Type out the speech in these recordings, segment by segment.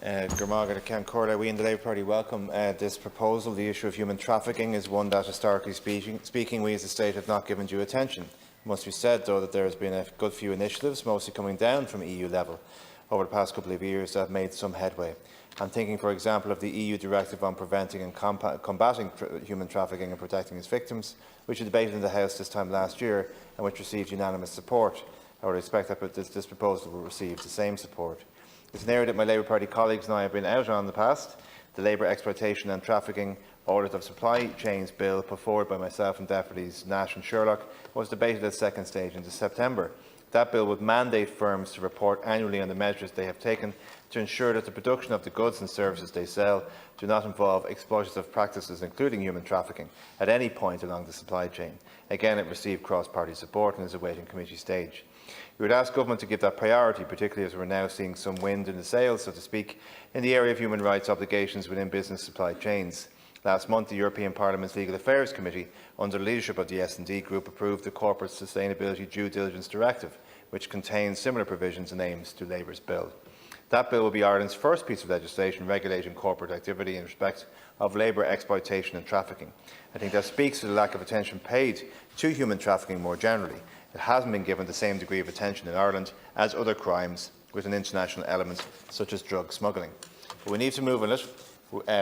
We in the Labour Party welcome this proposal. The issue of human trafficking is one that, historically speaking, we as a state have not given due attention. It must be said, though, that there has been a good few initiatives, mostly coming down from EU level, over the past couple of years that have made some headway. I'm thinking, for example, of the EU Directive on Preventing and Combating Human Trafficking and Protecting its Victims, which was debated in the House this time last year and which received unanimous support. I would expect that this proposal will receive the same support. It's an area that my Labour Party colleagues and I have been out on in the past. The Labour Exploitation and Trafficking Audit of Supply Chains Bill, put forward by myself and Deputies Nash and Sherlock, was debated at second stage into September. That bill would mandate firms to report annually on the measures they have taken to ensure that the production of the goods and services they sell do not involve exploitative practices, including human trafficking, at any point along the supply chain. Again, it received cross-party support and is awaiting committee stage. We would ask Government to give that priority, particularly as we are now seeing some wind in the sails, so to speak, in the area of human rights obligations within business supply chains. Last month, the European Parliament's Legal Affairs Committee, under the leadership of the S&D Group, approved the Corporate Sustainability Due Diligence Directive, which contains similar provisions and aims to Labour's bill. That bill will be Ireland's first piece of legislation regulating corporate activity in respect of labour exploitation and trafficking. I think that speaks to the lack of attention paid to human trafficking more generally. It hasn't been given the same degree of attention in Ireland as other crimes with an international element, such as drug smuggling. But we need to move on it.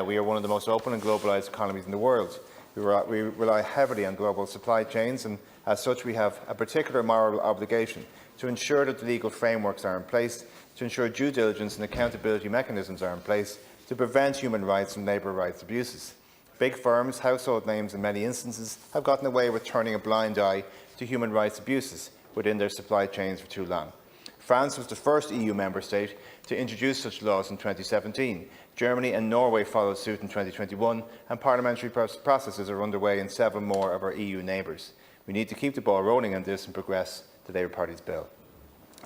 We are one of the most open and globalised economies in the world. We rely heavily on global supply chains, and as such we have a particular moral obligation to ensure that the legal frameworks are in place, to ensure due diligence and accountability mechanisms are in place to prevent human rights and labour rights abuses. Big firms, household names in many instances, have gotten away with turning a blind eye to human rights abuses within their supply chains for too long. France was the first EU member state to introduce such laws in 2017. Germany and Norway followed suit in 2021, and parliamentary processes are underway in several more of our EU neighbours. We need to keep the ball rolling on this and progress the Labour Party's bill.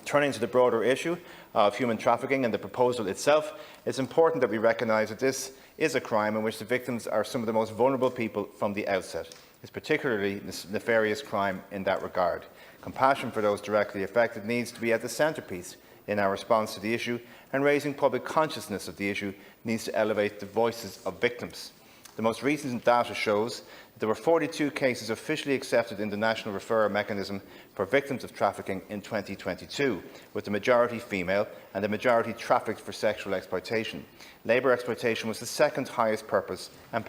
Turning to the broader issue of human trafficking and the proposal itself, it is important that we recognise that this is a crime in which the victims are some of the most vulnerable people from the outset. It is particularly a nefarious crime in that regard. Compassion for those directly affected needs to be at the centrepiece in our response to the issue, and raising public consciousness of the issue needs to elevate the voices of victims. The most recent data shows that there were 42 cases officially accepted in the National Referral Mechanism for victims of trafficking in 2022, with the majority female and the majority trafficked for sexual exploitation. Labour exploitation was the second highest purpose and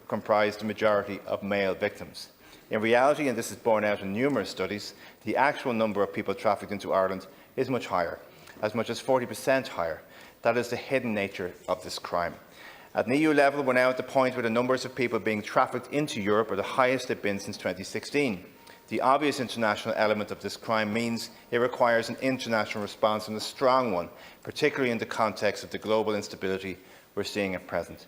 comprised the majority of male victims. In reality, and this is borne out in numerous studies, the actual number of people trafficked into Ireland is much higher, as much as 40% higher. That is the hidden nature of this crime. At an EU level, we are now at the point where the numbers of people being trafficked into Europe are the highest they have been since 2016. The obvious international element of this crime means it requires an international response, and a strong one, particularly in the context of the global instability we are seeing at present.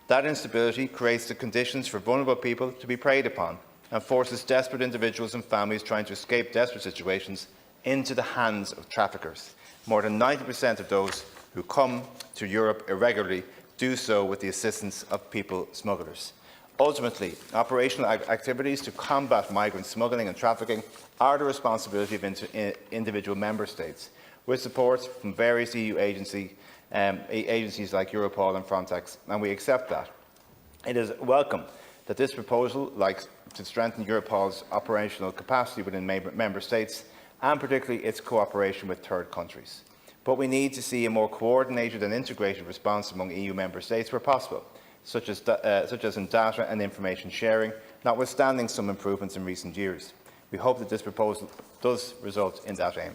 That instability creates the conditions for vulnerable people to be preyed upon, and forces desperate individuals and families trying to escape desperate situations into the hands of traffickers. More than 90% of those who come to Europe irregularly do so with the assistance of people smugglers. Ultimately, operational activities to combat migrant smuggling and trafficking are the responsibility of individual member states, with support from various EU agencies like Europol and Frontex, and we accept that. It is welcome that this proposal, like to strengthen Europol's operational capacity within member states, and particularly its cooperation with third countries. But we need to see a more coordinated and integrated response among EU member states where possible, such as in data and information sharing, notwithstanding some improvements in recent years. We hope that this proposal does result in that aim.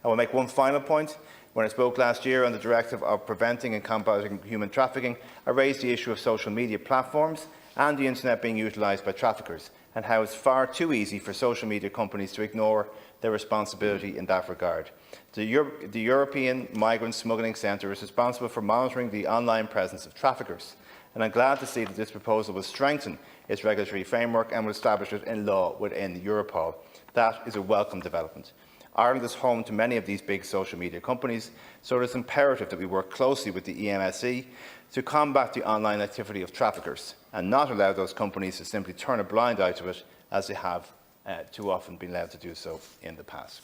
I will make one final point. When I spoke last year on the Directive on Preventing and Combating Human Trafficking, I raised the issue of social media platforms and the internet being utilised by traffickers, and how it is far too easy for social media companies to ignore their responsibility in that regard. The European Migrant Smuggling Centre is responsible for monitoring the online presence of traffickers, and I am glad to see that this proposal will strengthen its regulatory framework and will establish it in law within Europol. That is a welcome development. Ireland is home to many of these big social media companies, so it is imperative that we work closely with the EMSE to combat the online activity of traffickers and not allow those companies to simply turn a blind eye to it, as they have too often been allowed to do so in the past.